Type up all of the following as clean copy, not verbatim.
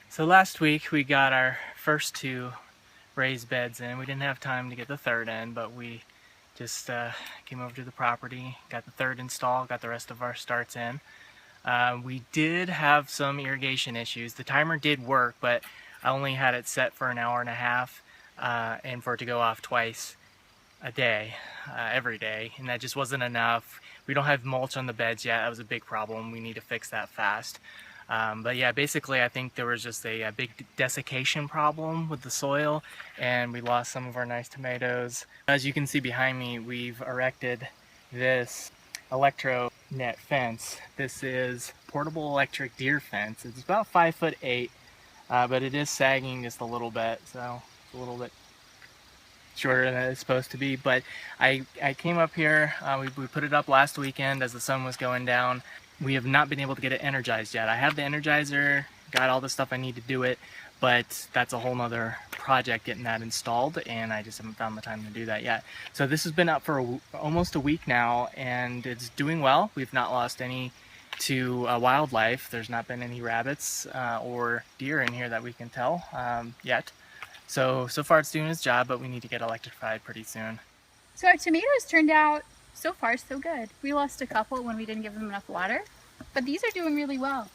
So last week we got our first 2 raised beds in. We didn't have time to get the 3rd in, but we just came over to the property, got the 3rd installed, got the rest of our starts in. We did have some irrigation issues. The timer did work, but I only had it set for an hour and a half and for it to go off twice a day, every day, and that just wasn't enough. We don't have mulch on the beds yet. That was a big problem. We need to fix that fast. But yeah, basically I think there was just a big desiccation problem with the soil, and we lost some of our nice tomatoes. As you can see behind me, we've erected this electro-net fence. This is portable electric deer fence. It's about 5'8", but it is sagging just a little bit, so it's a little bit shorter than it's supposed to be. But I came up here, we put it up last weekend as the sun was going down. We have not been able to get it energized yet. I have the Energizer, got all the stuff I need to do it, but that's a whole nother project getting that installed, and I just haven't found the time to do that yet. So this has been up for almost a week now, and it's doing well. We've not lost any to wildlife. There's not been any rabbits or deer in here that we can tell yet. So far it's doing its job, but we need to get electrified pretty soon. So our tomatoes turned out so far so good. We lost a couple when we didn't give them enough water, but these are doing really well.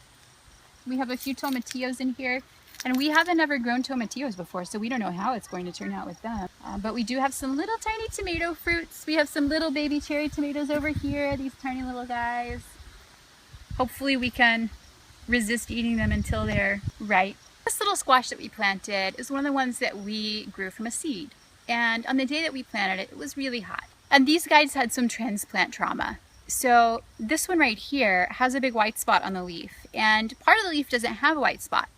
We have a few tomatillos in here, and we haven't ever grown tomatillos before, so we don't know how it's going to turn out with them. But we do have some little tiny tomato fruits. We have some little baby cherry tomatoes over here, these tiny little guys. Hopefully we can resist eating them until they're ripe. This little squash that we planted is one of the ones that we grew from a seed. And on the day that we planted it, it was really hot. And these guys had some transplant trauma. So this one right here has a big white spot on the leaf. And part of the leaf doesn't have a white spot.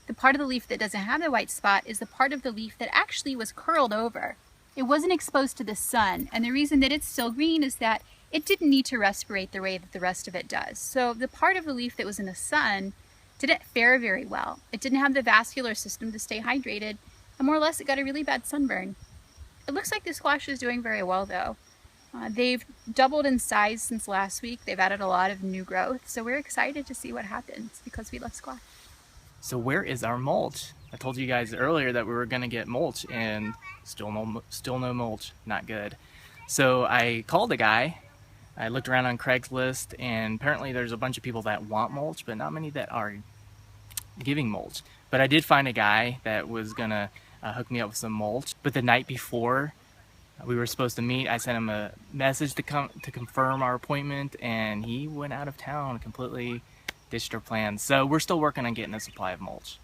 The part of the leaf that doesn't have the white spot is the part of the leaf that actually was curled over. It wasn't exposed to the sun. And the reason that it's still green is that it didn't need to respirate the way that the rest of it does. So the part of the leaf that was in the sun didn't fare very well. It didn't have the vascular system to stay hydrated, and more or less it got a really bad sunburn. It looks like the squash is doing very well though. They've doubled in size since last week. They've added a lot of new growth, so we're excited to see what happens because we love squash. So where is our mulch? I told you guys earlier that we were gonna get mulch, and still no mulch. Not good. So I called a guy. I looked around on Craigslist, and apparently there's a bunch of people that want mulch, but not many that are giving mulch. But I did find a guy that was gonna hook me up with some mulch. But the night before we were supposed to meet, I sent him a message to confirm our appointment, and he went out of town, completely ditched our plans. So we're still working on getting a supply of mulch.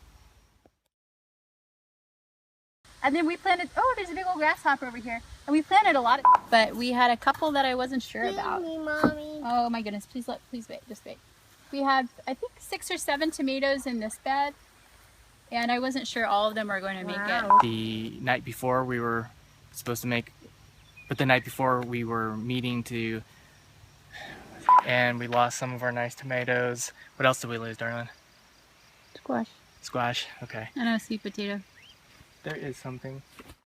And then we planted, oh, there's a big old grasshopper over here. And we planted a lot of, but we had a couple that I wasn't sure about. Me, Mommy. Oh my goodness, please wait, just wait. We had, I think, 6 or 7 tomatoes in this bed, and I wasn't sure all of them were going to make it. The night before we were supposed to make, but the night before we were meeting to, and we lost some of our nice tomatoes. What else did we lose, darling? Squash. Squash, okay. And a sweet potato. There is something.